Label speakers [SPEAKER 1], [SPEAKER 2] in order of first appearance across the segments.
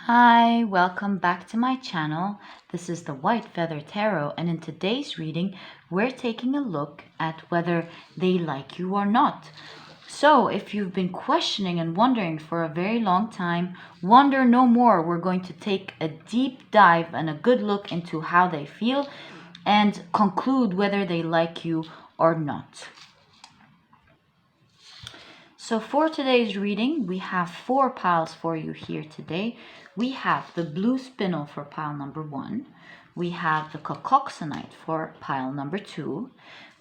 [SPEAKER 1] Hi, welcome back to my channel. This is the White Feather Tarot, and in today's reading, we're taking a look at whether they like you or not. So, if you've been questioning and wondering for a very long time, wonder no more. We're going to take a deep dive and a good look into how they feel and conclude whether they like you or not. So for today's reading, we have 4 piles for you here today. We have the blue spinel for pile number 1. We have the Cocoxenite for pile number 2.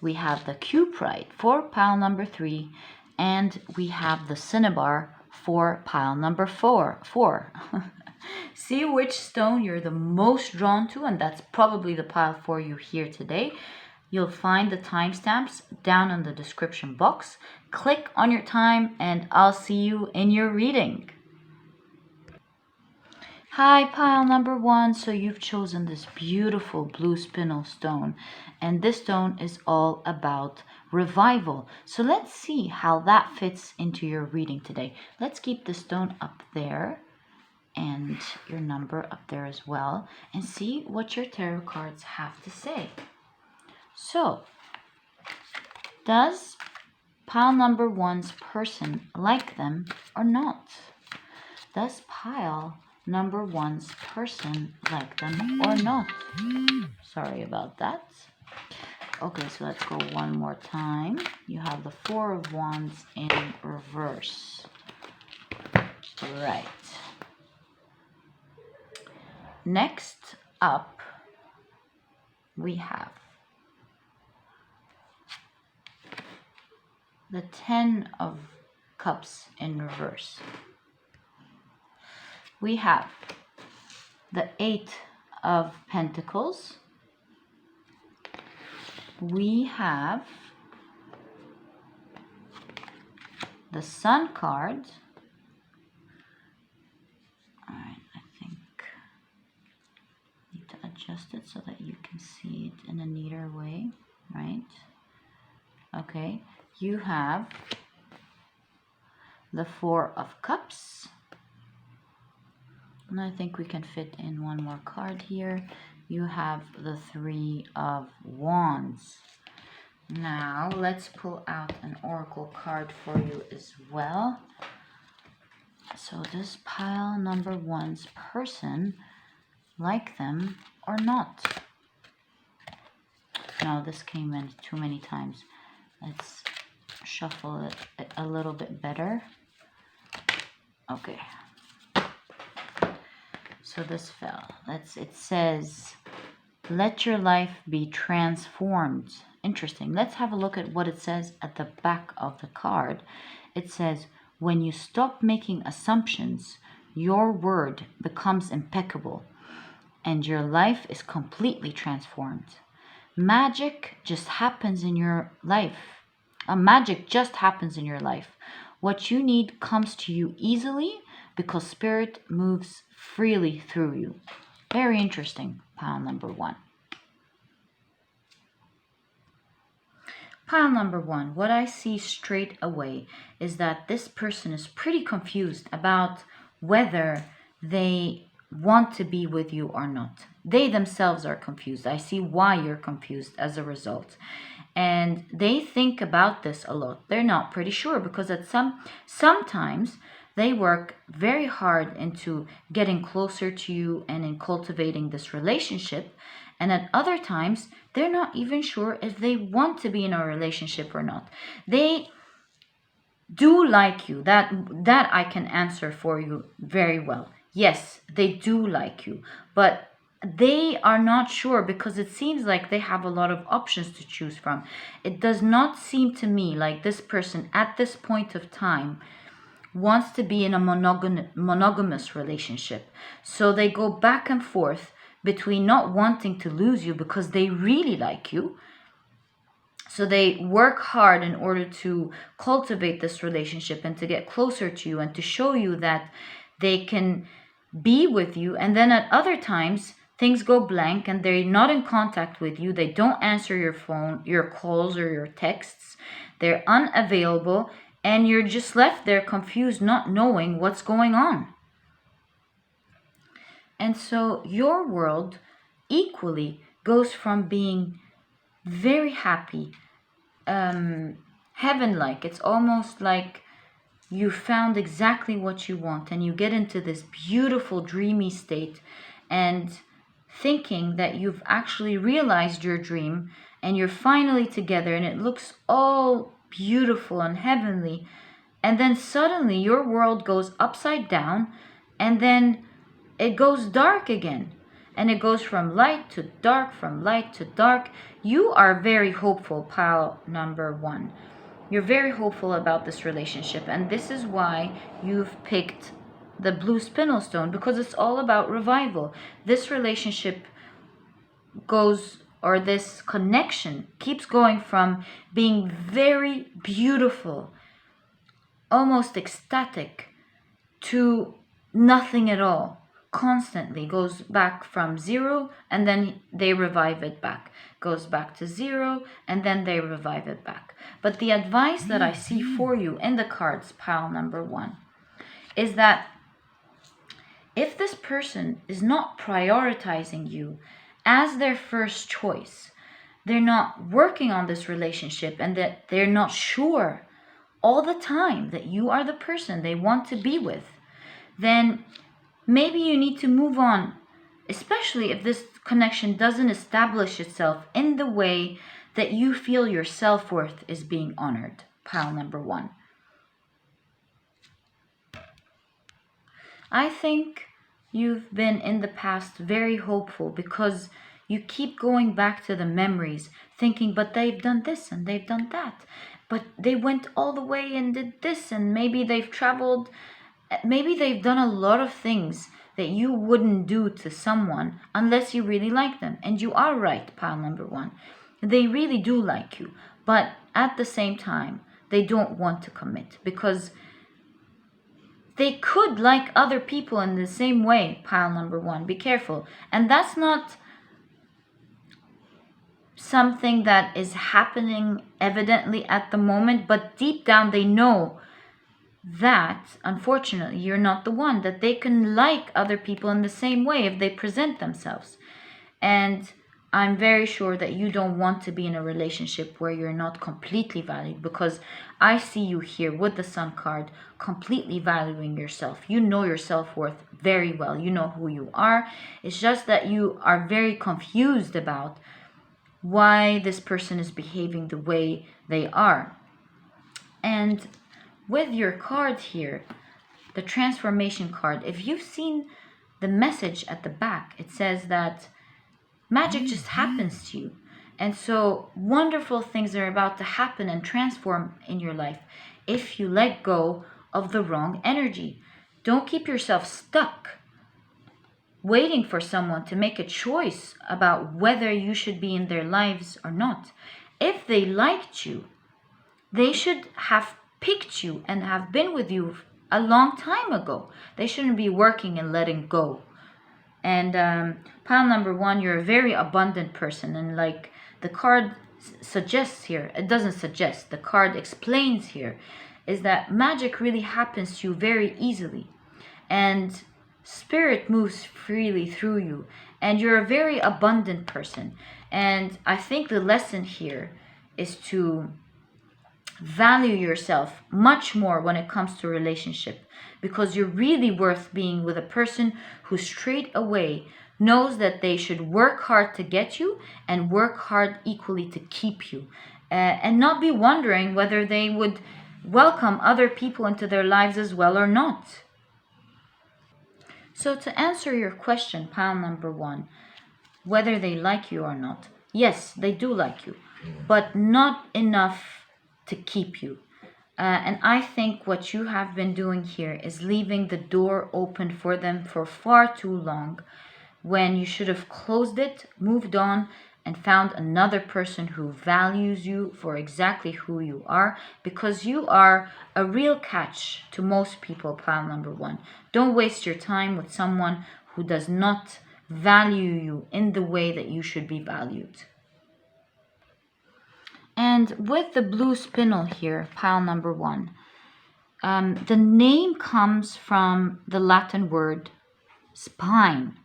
[SPEAKER 1] We have the Cuprite for pile number 3. And we have the Cinnabar for pile number 4. See which stone you're the most drawn to, and that's probably the pile for you here today. You'll find the timestamps down in the description box. Click on your time and I'll see you in your reading. Hi, pile number 1. So you've chosen this beautiful blue spinel stone, and this stone is all about revival. So let's see how that fits into your reading today. Let's keep the stone up there and your number up there as well, and see what your tarot cards have to say. So, does pile number 1's person like them or not? Does pile number 1's person like them or not? Sorry about that. Okay, so let's go one more time. You have the 4 of Wands in reverse. Right. Next up, we have the 10 of Cups in reverse. We have the 8 of Pentacles. We have the Sun card. Alright, I think I need to adjust it so that you can see it in a neater way, right? Okay. You have the 4 of Cups, and I think we can fit in one more card here. You have the 3 of Wands. Now let's pull out an oracle card for you as well. So does pile number 1's person like them or not? No, this came in too many times. Let's shuffle it a little bit better. Okay. So this fell. It says, let your life be transformed. Interesting. Let's have a look at what it says at the back of the card. It says, when you stop making assumptions, your word becomes impeccable and your life is completely transformed. Magic just happens in your life. Magic just happens in your life. What you need comes to you easily because Spirit moves freely through you. Very interesting, pile number 1. Pile number 1, what I see straight away is that this person is pretty confused about whether they want to be with you or not. They themselves are confused. I see why you're confused as a result. And they think about this a lot. They're not pretty sure because sometimes they work very hard into getting closer to you and in cultivating this relationship. And at other times, they're not even sure if they want to be in a relationship or not. They do like you. That I can answer for you very well. Yes, they do like you. But they are not sure because it seems like they have a lot of options to choose from. It does not seem to me like this person at this point of time wants to be in a monogamous relationship. So they go back and forth between not wanting to lose you because they really like you. So they work hard in order to cultivate this relationship and to get closer to you and to show you that they can be with you. And then at other times, things go blank and they're not in contact with you. They don't answer your phone, your calls, or your texts. They're unavailable, and you're just left there confused, not knowing what's going on. And so your world equally goes from being very happy, heaven-like. It's almost like you found exactly what you want, and you get into this beautiful, dreamy state, and thinking that you've actually realized your dream, and you're finally together, and it looks all beautiful and heavenly. And then suddenly your world goes upside down, and then it goes dark again. And it goes from light to dark, from light to dark. You are very hopeful, pile number 1. You're very hopeful about this relationship, and this is why you've picked the blue spinel stone, because it's all about revival. This relationship goes, or this connection keeps going from being very beautiful, almost ecstatic, to nothing at all. Constantly goes back from 0, and then they revive it back. Goes back to 0, and then they revive it back. But the advice that I see for you in the cards, pile number 1, is that if this person is not prioritizing you as their first choice, they're not working on this relationship, and that they're not sure all the time that you are the person they want to be with, then maybe you need to move on, especially if this connection doesn't establish itself in the way that you feel your self-worth is being honored, pile number 1. I think you've been in the past very hopeful because you keep going back to the memories, thinking, but they've done this and they've done that, but they went all the way and did this, and maybe they've traveled. Maybe they've done a lot of things that you wouldn't do to someone unless you really like them. And you are right, pile number 1. They really do like you. But at the same time, they don't want to commit because they could like other people in the same way, pile number 1. Be careful. And that's not something that is happening evidently at the moment, but deep down they know that unfortunately you're not the one, that they can like other people in the same way if they present themselves. And I'm very sure that you don't want to be in a relationship where you're not completely valued, because I see you here with the Sun card completely valuing yourself. You know your self-worth very well. You know who you are. It's just that you are very confused about why this person is behaving the way they are. And with your card here, the transformation card, if you've seen the message at the back, it says that magic just happens to you. And so wonderful things are about to happen and transform in your life if you let go of the wrong energy. Don't keep yourself stuck waiting for someone to make a choice about whether you should be in their lives or not. If they liked you, they should have picked you and have been with you a long time ago. They shouldn't be working and letting go. And pile number 1, you're a very abundant person, and like the card suggests here, it doesn't suggest, the card explains here, is that magic really happens to you very easily, and spirit moves freely through you, and you're a very abundant person. And I think the lesson here is to value yourself much more when it comes to relationship, because you're really worth being with a person who straight away knows that they should work hard to get you and work hard equally to keep you, and not be wondering whether they would welcome other people into their lives as well or not. So to answer your question, pile number 1, whether they like you or not, yes, they do like you, but not enough to keep you. And I think what you have been doing here is leaving the door open for them for far too long, when you should have closed it, moved on, and found another person who values you for exactly who you are, because you are a real catch to most people, pile number 1. Don't waste your time with someone who does not value you in the way that you should be valued. And with the blue spinel here, pile number 1, the name comes from the Latin word spine.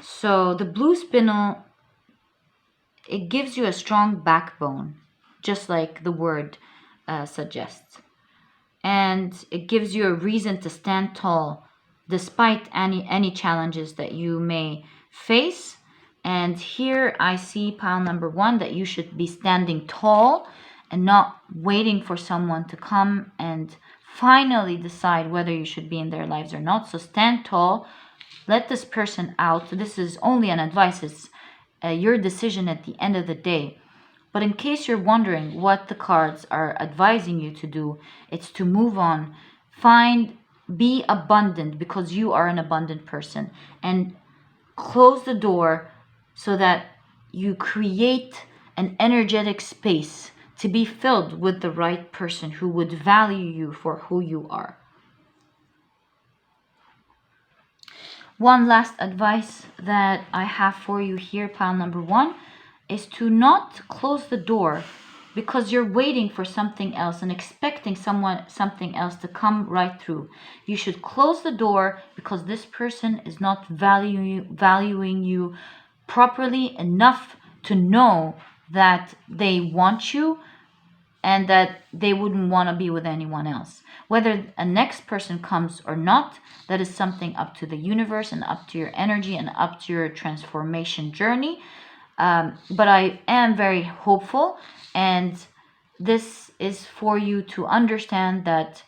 [SPEAKER 1] So the blue spinel, it gives you a strong backbone, just like the word suggests. And it gives you a reason to stand tall despite any challenges that you may face. And here I see pile number 1 that you should be standing tall and not waiting for someone to come and finally decide whether you should be in their lives or not. So stand tall, let this person out. This is only an advice. It's your decision at the end of the day. But in case you're wondering what the cards are advising you to do, it's to move on, be abundant, because you are an abundant person, and close the door so that you create an energetic space to be filled with the right person who would value you for who you are. One last advice that I have for you here, pile number 1, is to not close the door because you're waiting for something else and expecting something else to come right through. You should close the door because this person is not valuing you properly enough to know that they want you and that they wouldn't want to be with anyone else. Whether a next person comes or not, that is something up to the universe and up to your energy and up to your transformation journey. But I am very hopeful, and this is for you to understand that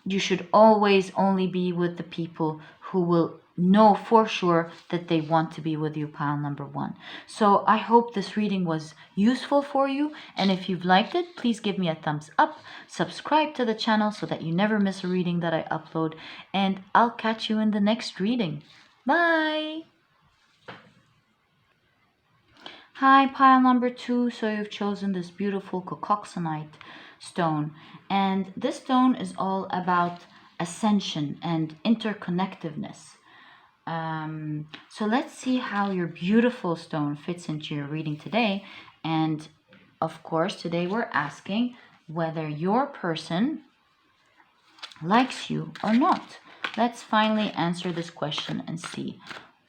[SPEAKER 1] you should always only be with the people who will know for sure that they want to be with you, pile number 1. So I hope this reading was useful for you, and if you've liked it, please give me a thumbs up, subscribe to the channel so that you never miss a reading that I upload, and I'll catch you in the next reading. Bye! Hi, pile number 2. So you've chosen this beautiful Cocoxenite stone, and this stone is all about ascension and interconnectiveness. So let's see how your beautiful stone fits into your reading today. And of course, today we're asking whether your person likes you or not. Let's finally answer this question and see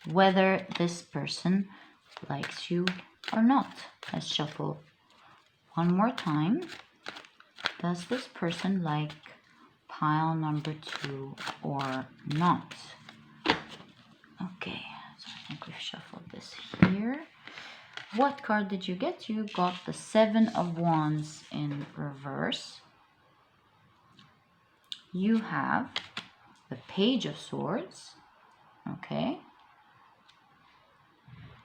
[SPEAKER 1] whether this person likes you or not. Let's shuffle one more time. Does this person like pile number 2 or not? Okay, so I think we've shuffled this here. What card did you get? You got the 7 of Wands in reverse. You have the Page of Swords. Okay.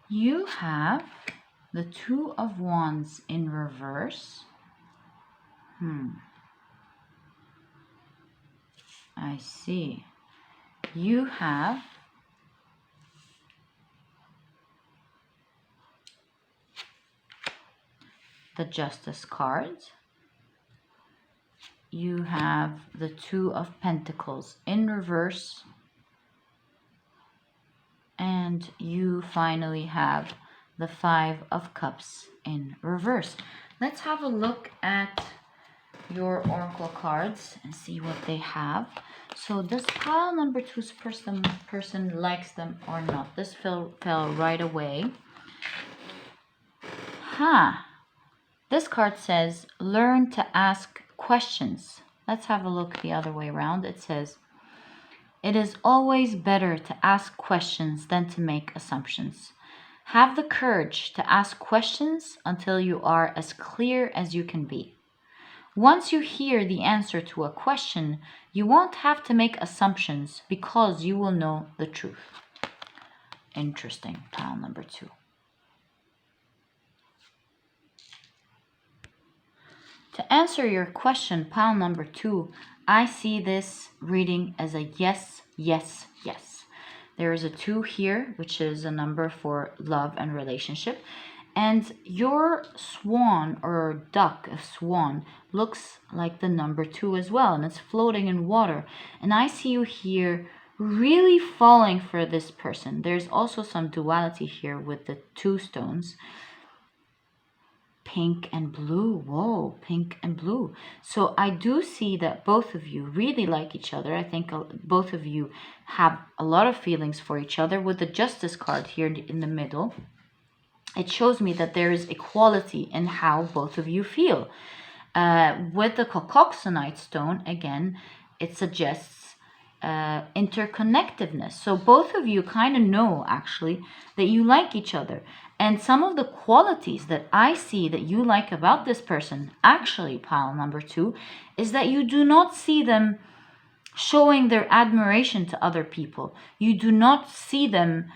[SPEAKER 1] You have the 2 of Wands in reverse. I see. You have the Justice card. You have the 2 of Pentacles in reverse. And you finally have the 5 of Cups in reverse. Let's have a look at your oracle cards and see what they have. So does pile number 2's person likes them or not? This fell right away. This card says learn to ask questions. Let's have a look the other way around. It says it is always better to ask questions than to make assumptions. Have the courage to ask questions until you are as clear as you can be. Once you hear the answer to a question, you won't have to make assumptions because you will know the truth. Interesting, pile number 2. To answer your question, pile number 2, I see this reading as a yes, yes, yes. There is a 2 here, which is a number for love and relationship. And your swan or duck, a swan, looks like the number 2 as well. And it's floating in water. And I see you here really falling for this person. There's also some duality here with the 2 stones. Pink and blue. Whoa, pink and blue. So I do see that both of you really like each other. I think both of you have a lot of feelings for each other. With the Justice card here in the middle, it shows me that there is equality in how both of you feel. With the Cocoxenite stone, again, it suggests interconnectedness. So both of you kind of know, actually, that you like each other. And some of the qualities that I see that you like about this person, actually, pile number 2, is that you do not see them showing their admiration to other people. You do not see them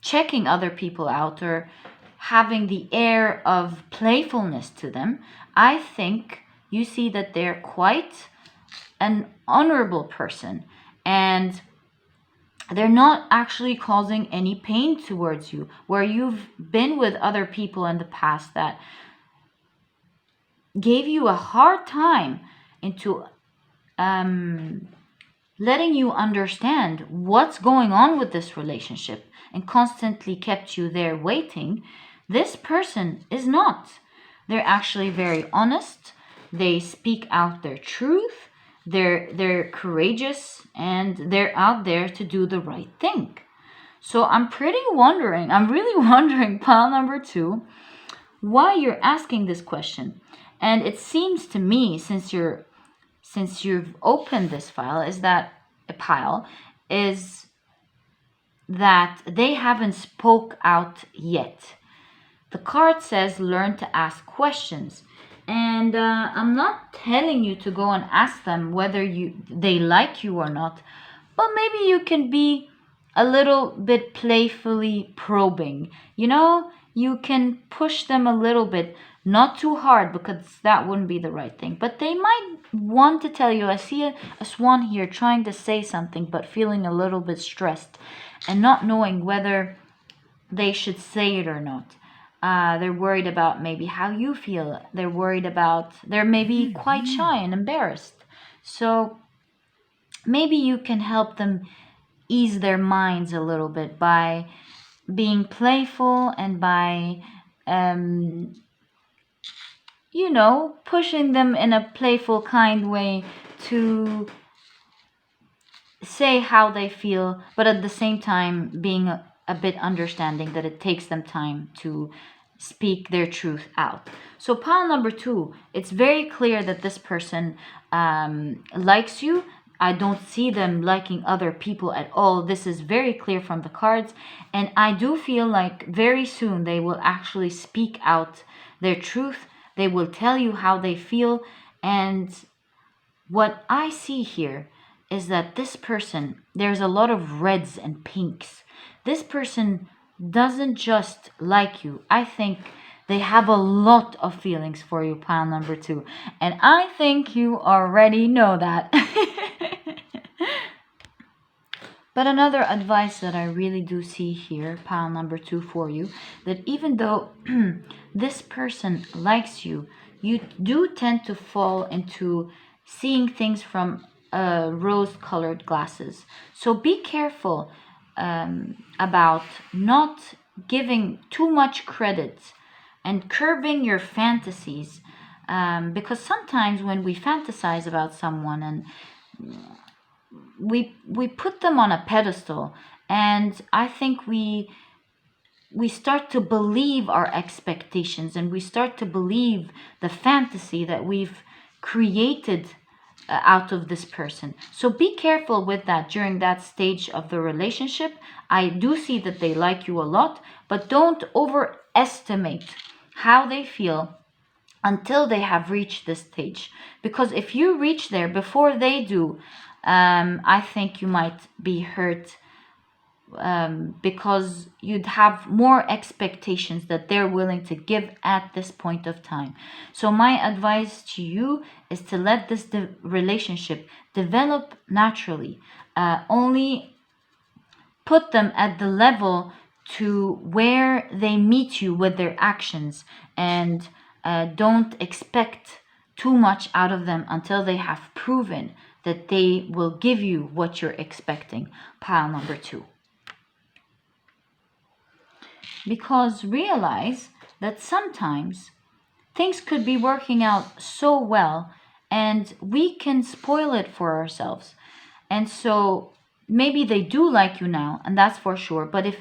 [SPEAKER 1] checking other people out or having the air of playfulness to them. I think you see that they're quite an honorable person, and they're not actually causing any pain towards you, where you've been with other people in the past that gave you a hard time into letting you understand what's going on with this relationship and constantly kept you there waiting. This person is not. They're actually very honest. They speak out their truth. They're courageous, and they're out there to do the right thing. So I'm really wondering, pile number 2, why you're asking this question. And it seems to me, since you've opened this file, is that they haven't spoke out yet. The card says learn to ask questions. And I'm not telling you to go and ask them whether they like you or not, but maybe you can be a little bit playfully probing. You can push them a little bit, not too hard, because that wouldn't be the right thing. But they might want to tell you. I see a swan here trying to say something, but feeling a little bit stressed and not knowing whether they should say it or not. They're worried about maybe how you feel. They're maybe quite shy and embarrassed. So maybe you can help them ease their minds a little bit by being playful and by, pushing them in a playful, kind way to say how they feel, but at the same time being a bit understanding that it takes them time to speak their truth out. So pile number 2, it's very clear that this person likes you. I don't see them liking other people at all. This is very clear from the cards. And I do feel like very soon they will actually speak out their truth. They will tell you how they feel. And what I see here is that this person, there's a lot of reds and pinks. This person doesn't just like you. I think they have a lot of feelings for you, pile number 2. And I think you already know that. But another advice that I really do see here, pile number 2, for you, that even though this person likes you, you do tend to fall into seeing things from rose-colored glasses. So be careful about not giving too much credit and curbing your fantasies, because sometimes when we fantasize about someone and we put them on a pedestal, and I think we start to believe our expectations, and we start to believe the fantasy that we've created out of this person. So be careful with that during that stage of the relationship. I do see that they like you a lot, but don't overestimate how they feel until they have reached this stage. Because if you reach there before they do, I think you might be hurt, because you'd have more expectations that they're willing to give at this point of time. So my advice to you is to let this relationship develop naturally. Only put them at the level to where they meet you with their actions, and don't expect too much out of them until they have proven that they will give you what you're expecting, pile number 2. Because realize that sometimes things could be working out so well and we can spoil it for ourselves. And so maybe they do like you now, and that's for sure. But if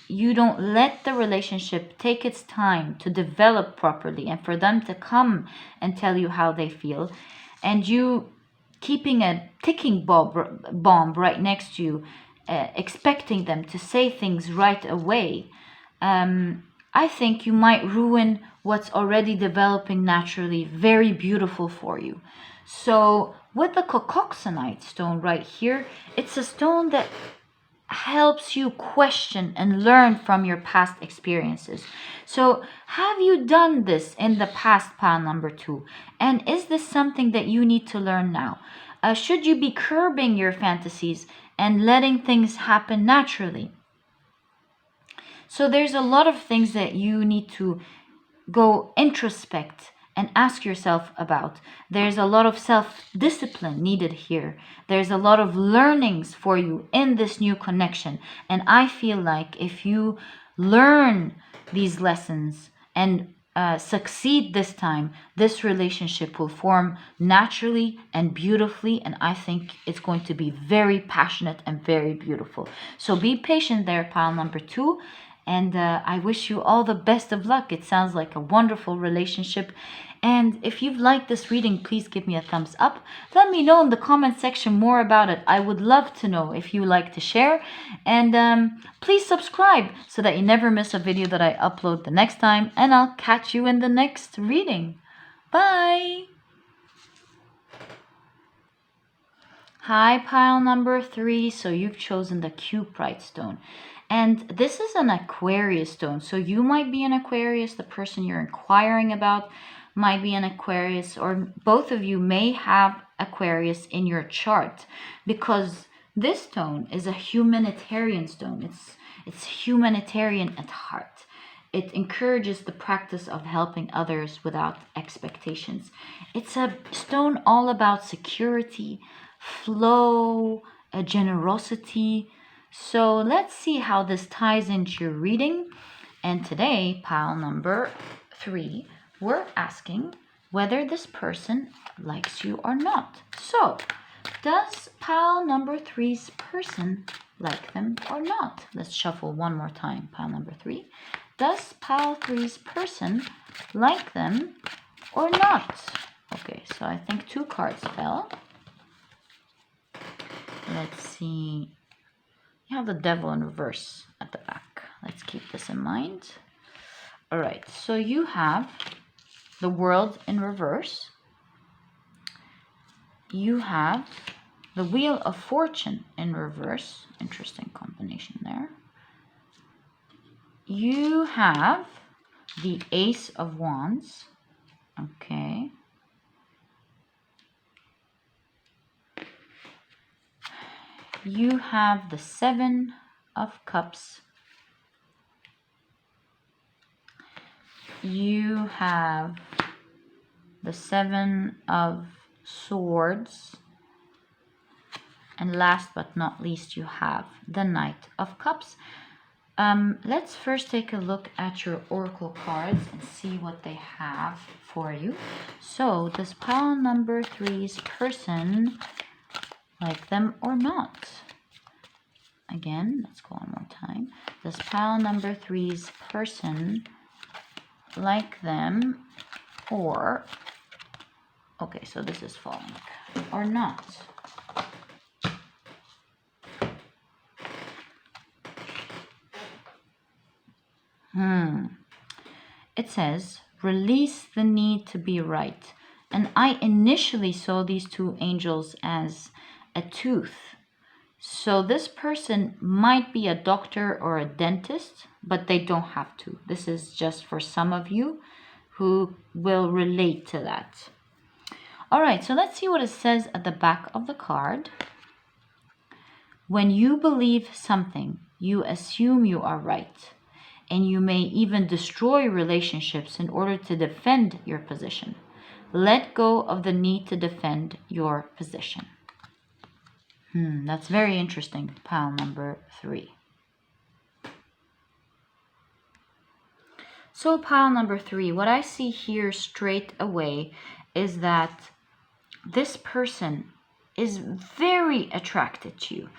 [SPEAKER 1] you don't let the relationship take its time to develop properly and for them to come and tell you how they feel, and you keeping a ticking bomb right next to you, expecting them to say things right away, I think you might ruin what's already developing naturally very beautiful for you. So with the Cocoxenite stone right here, it's a stone that helps you question and learn from your past experiences. So have you done this in the past, pile number 2? And is this something that you need to learn now? Should you be curbing your fantasies and letting things happen naturally? So there's a lot of things that you need to go introspect and ask yourself about. There's a lot of self-discipline needed here. There's a lot of learnings for you in this new connection. And I feel like if you learn these lessons and succeed this time, this relationship will form naturally and beautifully. And I think it's going to be very passionate and very beautiful. So be patient there, pile number 2. And I wish you all the best of luck. It sounds like a wonderful relationship. And if you've liked this reading, please give me a thumbs up. Let me know in the comment section more about it. I would love to know if you like to share. And please subscribe so that you never miss a video that I upload the next time. And I'll catch you in the next reading. Bye! Hi, pile number 3. So you've chosen the Cuprite stone. And this is an Aquarius stone. So you might be an Aquarius. The person you're inquiring about might be an Aquarius. Or both of you may have Aquarius in your chart. Because this stone is a humanitarian stone. It's humanitarian at heart. It encourages the practice of helping others without expectations. It's a stone all about security, flow, generosity. So let's see how this ties into your reading. And today, pile number 3, we're asking whether this person likes you or not. So, does pile number 3's person like them or not? Let's shuffle one more time, pile number 3. Does pile 3's person like them or not? Okay, so I think 2 cards fell. Let's see. You have the devil in reverse at the back. Let's keep this in mind. All right, so you have the world in reverse. You have the wheel of fortune in reverse. Interesting combination there. You have the ace of wands. Okay. You have the 7 of cups. You have the 7 of swords. And last but not least, you have the Knight of Cups. Let's first take a look at your oracle cards and see what they have for you. So, does pile number 3's person like them or not? Again, let's go one more time. Does pile number 3's person like them or, okay, so this is falling, or not? It says, release the need to be right. And I initially saw these 2 angels as a tooth. So this person might be a doctor or a dentist, but they don't have to. This is just for some of you who will relate to that. All right, so let's see what it says at the back of the card. When you believe something, you assume you are right. And you may even destroy relationships in order to defend your position. Let go of the need to defend your position. That's very interesting, pile number 3. So pile number 3, what I see here straight away is that this person is very attracted to you.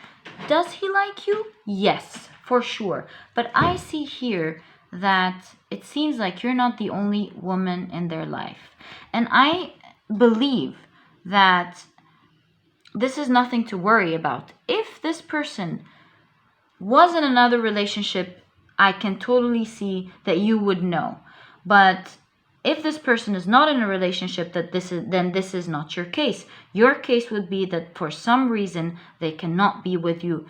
[SPEAKER 1] Does he like you? Yes, for sure. But I see here that it seems like you're not the only woman in their life. And I believe that this is nothing to worry about. If this person was in another relationship, I can totally see that you would know. But if this person is not in a relationship, then this is not your case. Your case would be that for some reason they cannot be with you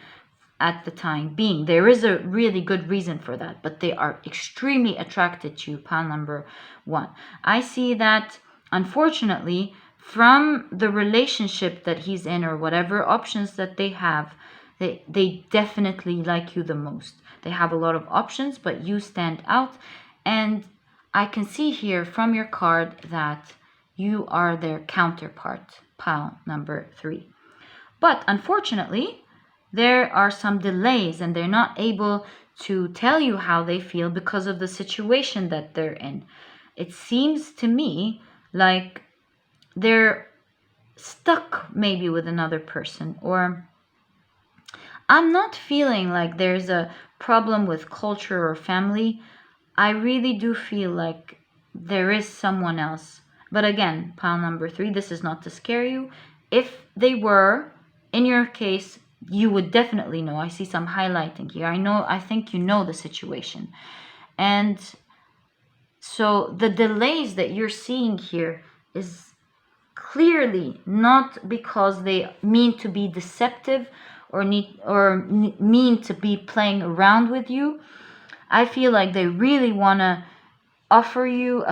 [SPEAKER 1] at the time being. There is a really good reason for that, but they are extremely attracted to you, pile number 1. I see that, unfortunately, from the relationship that he's in or whatever options that they have, they definitely like you the most. They have a lot of options, but you stand out. And I can see here from your card that you are their counterpart, pile number 3. But unfortunately, there are some delays and they're not able to tell you how they feel because of the situation that they're in. It seems to me like they're stuck maybe with another person, or I'm not feeling like there's a problem with culture or family. I really do feel like there is someone else. But again, pile number 3, this is not to scare you. If they were, in your case, you would definitely know. I see some highlighting here. I think you know the situation. And so the delays that you're seeing here is clearly not because they mean to be deceptive or mean to be playing around with you. I feel like they really want to offer you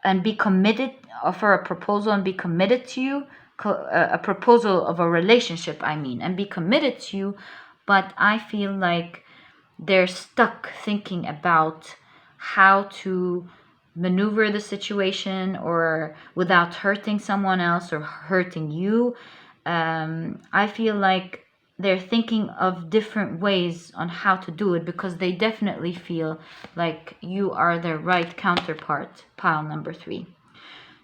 [SPEAKER 1] and be committed, offer a proposal and be committed to you, a proposal of a relationship, and be committed to you. But I feel like they're stuck thinking about how to maneuver the situation or without hurting someone else or hurting you. I feel like they're thinking of different ways on how to do it because they definitely feel like you are their right counterpart, pile number 3.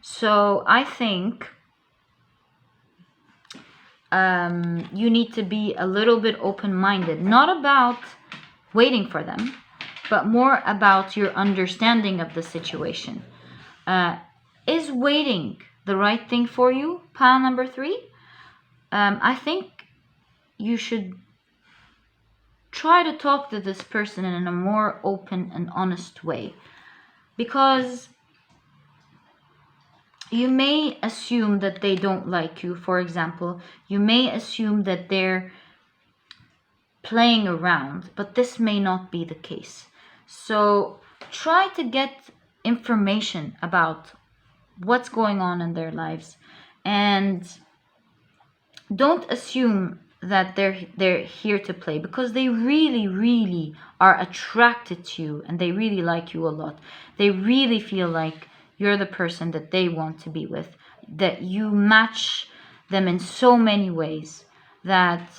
[SPEAKER 1] So I think you need to be a little bit open-minded, not about waiting for them, but more about your understanding of the situation. Is waiting the right thing for you, pile number 3? I think you should try to talk to this person in a more open and honest way, because you may assume that they don't like you. For example, you may assume that they're playing around, but this may not be the case. So try to get information about what's going on in their lives, and don't assume that they're here to play, because they really are attracted to you and they really like you a lot. They really feel like you're the person that they want to be with, that you match them in so many ways, that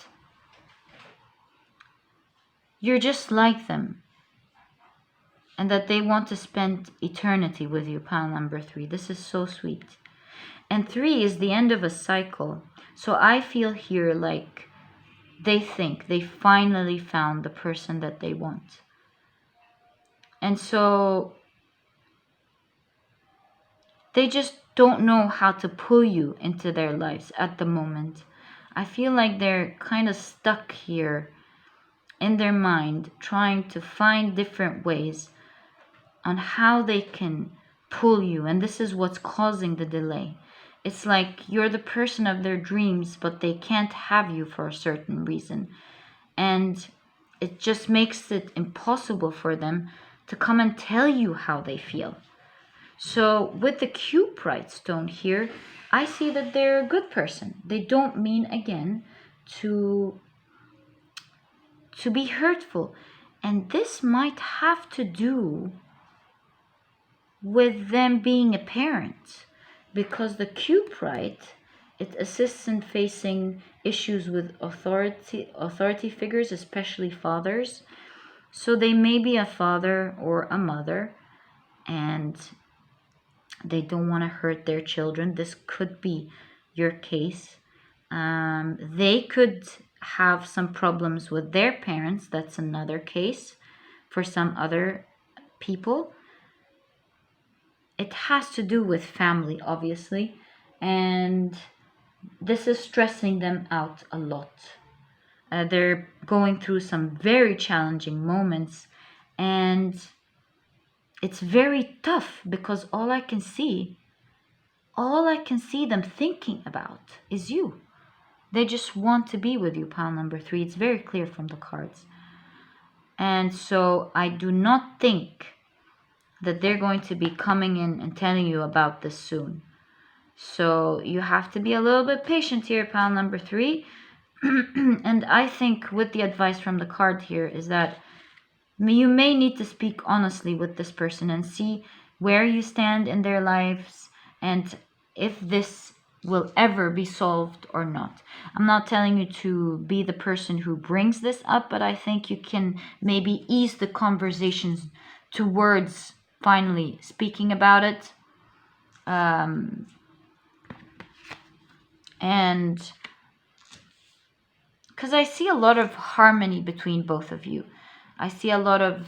[SPEAKER 1] you're just like them, and that they want to spend eternity with you, pile number 3. This is so sweet. And 3 is the end of a cycle. So I feel here like they think they finally found the person that they want. And so they just don't know how to pull you into their lives at the moment. I feel like they're kind of stuck here in their mind, trying to find different ways on how they can pull you. And this is what's causing the delay. It's like you're the person of their dreams, but they can't have you for a certain reason. And it just makes it impossible for them to come and tell you how they feel. So with the Cuprite stone here, I see that they're a good person. They don't mean, again, to be hurtful. And this might have to do with them being a parent, because the Cuprite, it assists in facing issues with authority figures, especially fathers. So they may be a father or a mother, and they don't want to hurt their children. This could be your case. They could have some problems with their parents. That's another case for some other people. It has to do with family, obviously, and this is stressing them out a lot. They're going through some very challenging moments, and it's very tough because all I can see them thinking about is you. They just want to be with you, pile number 3. It's very clear from the cards. And so I do not think that they're going to be coming in and telling you about this soon. So you have to be a little bit patient here, pile number 3. And I think with the advice from the card here is that you may need to speak honestly with this person and see where you stand in their lives and if this will ever be solved or not. I'm not telling you to be the person who brings this up, but I think you can maybe ease the conversations towards finally speaking about it. And because I see a lot of harmony between both of you. I see a lot of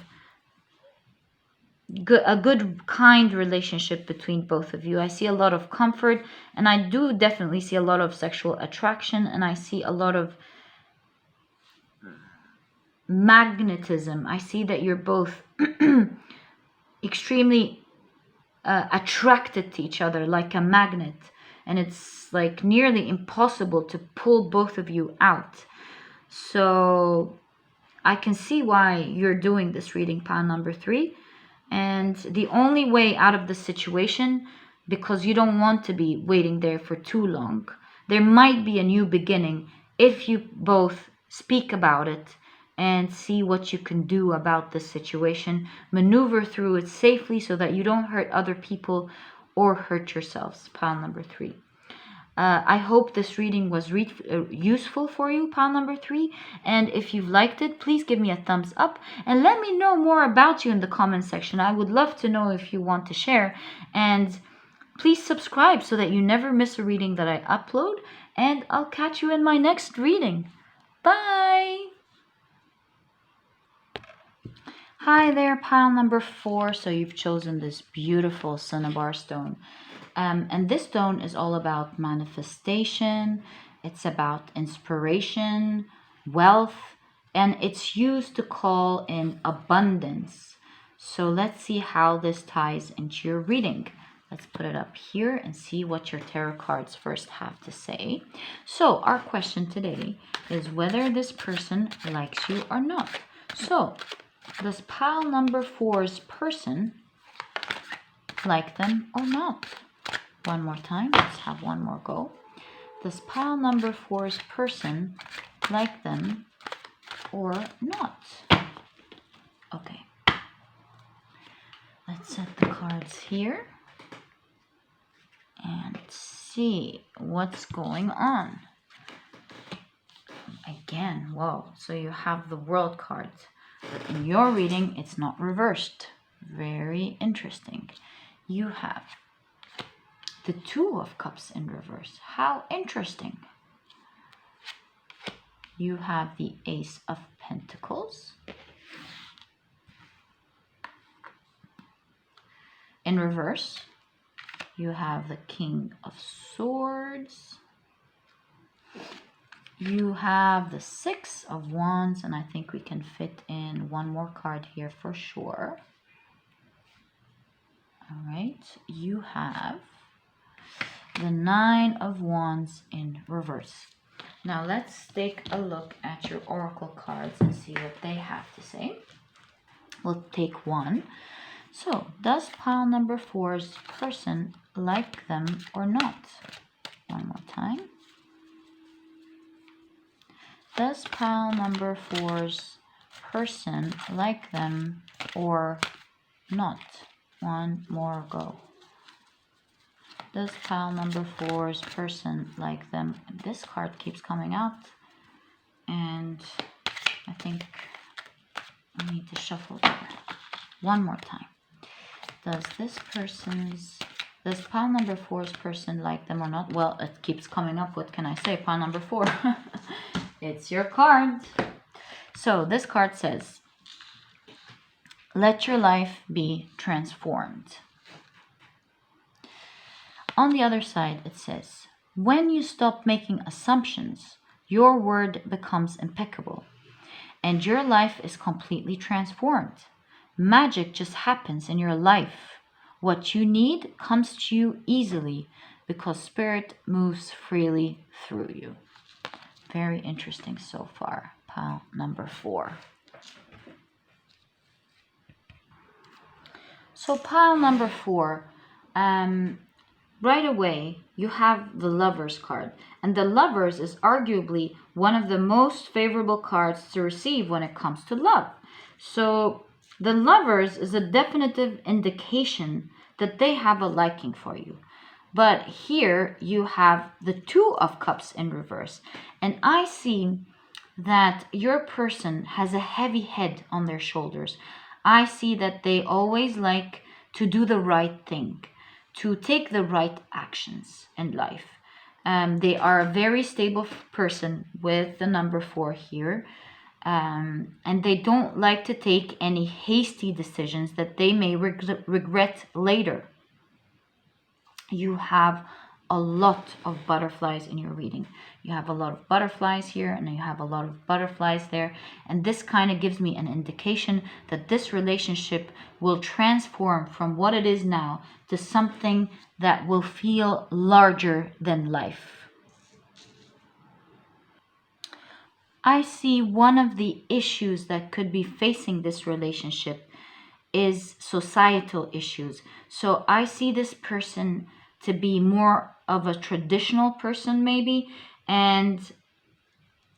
[SPEAKER 1] a good, kind relationship between both of you. I see a lot of comfort, and I do definitely see a lot of sexual attraction, and I see a lot of magnetism. I see that you're both extremely attracted to each other like a magnet, and it's like nearly impossible to pull both of you out. So I can see why you're doing this reading, pile number 3. And the only way out of the situation, because you don't want to be waiting there for too long, there might be a new beginning if you both speak about it and see what you can do about the situation. Maneuver through it safely so that you don't hurt other people or hurt yourselves, pile number 3. I hope this reading was useful for you, pile number 3. And if you've liked it, please give me a thumbs up and let me know more about you in the comment section. I would love to know if you want to share. And please subscribe so that you never miss a reading that I upload. And I'll catch you in my next reading. Bye! Hi there, pile number 4. So you've chosen this beautiful Cinnabar stone. And this stone is all about manifestation. It's about inspiration, wealth, and it's used to call in abundance. So let's see how this ties into your reading. Let's put it up here and see what your tarot cards first have to say. So our question today is whether this person likes you or not. So does pile number 4's person like them or not? One more time. Let's have one more go. Does pile number 4's person like them or not? Okay. Let's set the cards here and see what's going on. Again, whoa. So you have the World card. In your reading, it's not reversed. Very interesting. You have the 2 of Cups in reverse. How interesting. You have the Ace of Pentacles in reverse. You have the King of Swords. You have the 6 of Wands, and I think we can fit in one more card here for sure. All right. You have the 9 of Wands in reverse. Now let's take a look at your oracle cards and see what they have to say. We'll take one. So, does pile number 4's person like them or not? One more time. Does pile number 4's person like them or not? One more go. Does pile number 4's person like them? This card keeps coming out, and I think I need to shuffle there. One more time. does pile number 4's person like them or not? Well, it keeps coming up. What can I say? Pile number 4. It's your card. So this card says, let your life be transformed. On the other side, it says, when you stop making assumptions, your word becomes impeccable, and your life is completely transformed. Magic just happens in your life. What you need comes to you easily because Spirit moves freely through you. Very interesting so far. Pile number 4. So pile number 4, right away you have the Lovers card. And the Lovers is arguably one of the most favorable cards to receive when it comes to love. So the Lovers is a definitive indication that they have a liking for you. But here you have the Two of Cups in reverse. And I see that your person has a heavy head on their shoulders. I see that they always like to do the right thing, to take the right actions in life. They are a very stable person with the number 4 here. And they don't like to take any hasty decisions that they may regret later. You have a lot of butterflies in your reading. You have a lot of butterflies here and you have a lot of butterflies there. And this kind of gives me an indication that this relationship will transform from what it is now to something that will feel larger than life. I see one of the issues that could be facing this relationship is societal issues. So I see this person to be more of a traditional person maybe, and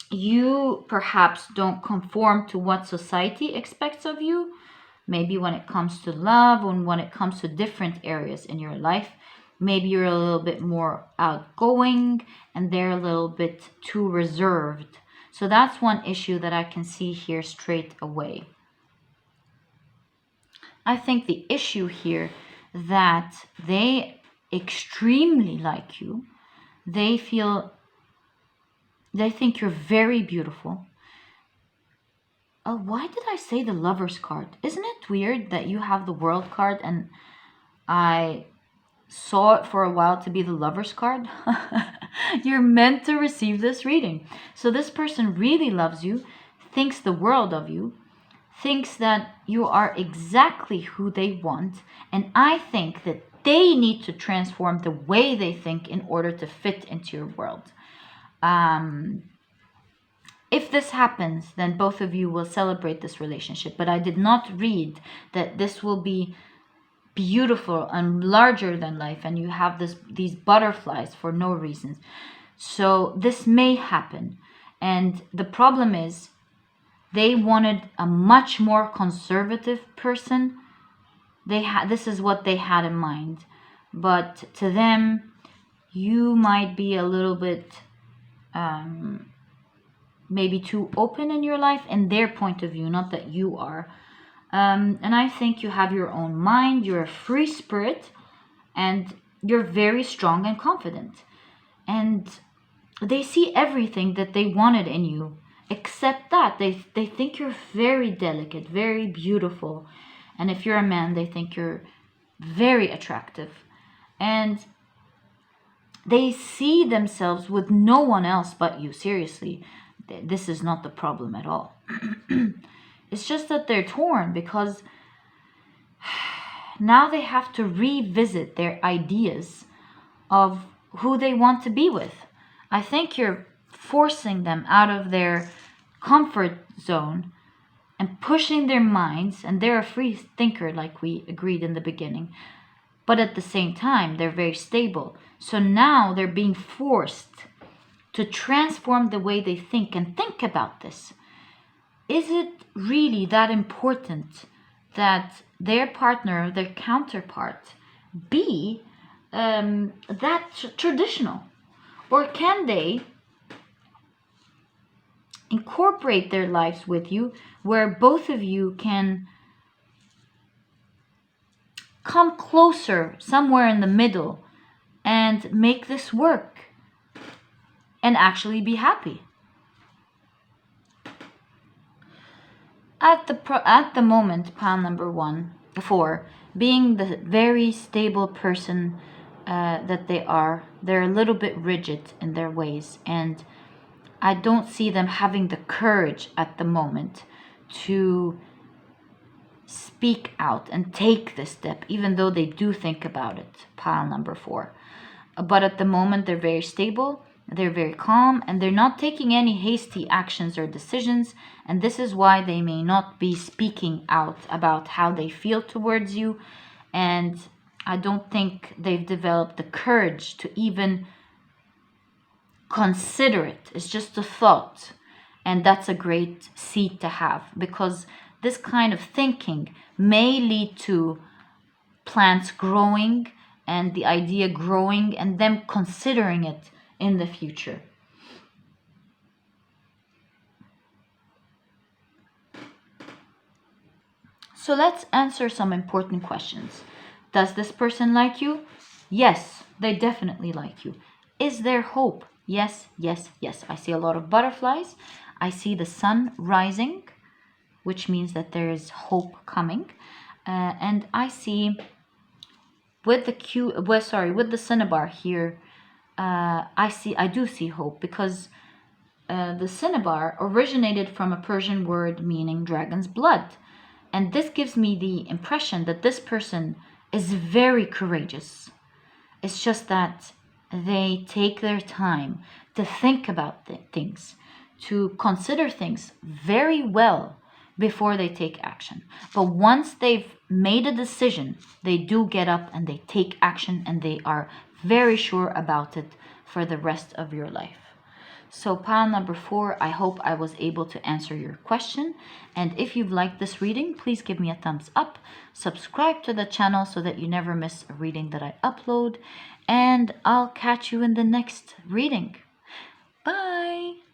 [SPEAKER 1] you perhaps don't conform to what society expects of you, maybe when it comes to love and when it comes to different areas in your life. Maybe you're a little bit more outgoing and they're a little bit too reserved. So that's one issue that I can see here straight away. I think the issue here that they extremely like you. They think you're very beautiful. Oh, why did I say the Lovers card? Isn't it weird that you have the World card and I saw it for a while to be the Lovers card? You're meant to receive this reading. So this person really loves you, thinks the world of you, thinks that you are exactly who they want, and I think that they need to transform the way they think in order to fit into your world. If this happens, then both of you will celebrate this relationship. But I did not read that this will be beautiful and larger than life, and you have these butterflies for no reason. So this may happen. And the problem is, they wanted a much more conservative person. This is what they had in mind. But to them, you might be a little bit maybe too open in your life in their point of view, not that you are. And I think you have your own mind, you're a free spirit, and you're very strong and confident. And they see everything that they wanted in you, except that they think you're very delicate, very beautiful. And if you're a man, they think you're very attractive. And they see themselves with no one else but you. Seriously, this is not the problem at all. It's just that they're torn because now they have to revisit their ideas of who they want to be with. I think you're forcing them out of their comfort zone and pushing their minds, and they're a free thinker like we agreed in the beginning. But at the same time, they're very stable. So now they're being forced to transform the way they think and think about this. Is it really that important that their partner, their counterpart, be that traditional? Or can they incorporate their lives with you where both of you can come closer, somewhere in the middle, and make this work and actually be happy. At the moment, pile number 4, being the very stable person that they're a little bit rigid in their ways, and I don't see them having the courage at the moment to speak out and take this step, even though they do think about it, pile number 4. But at the moment, they're very stable, they're very calm, and they're not taking any hasty actions or decisions, and this is why they may not be speaking out about how they feel towards you, and I don't think they've developed the courage to even consider it. It's just a thought, and that's a great seed to have, because this kind of thinking may lead to plants growing and the idea growing and them considering it in the future. So let's answer some important questions. Does this person like you? Yes, they definitely like you. Is there hope? Yes, yes, yes. I see a lot of butterflies. I see the sun rising, which means that there is hope coming. And I see with the Cinnabar here, I do see hope, because the Cinnabar originated from a Persian word meaning dragon's blood. And this gives me the impression that this person is very courageous. It's just that they take their time to think about things, to consider things very well before they take action. But once they've made a decision, they do get up and they take action, and they are very sure about it for the rest of your life. So pile number 4, I hope I was able to answer your question. And if you've liked this reading, please give me a thumbs up. Subscribe to the channel so that you never miss a reading that I upload. And I'll catch you in the next reading. Bye!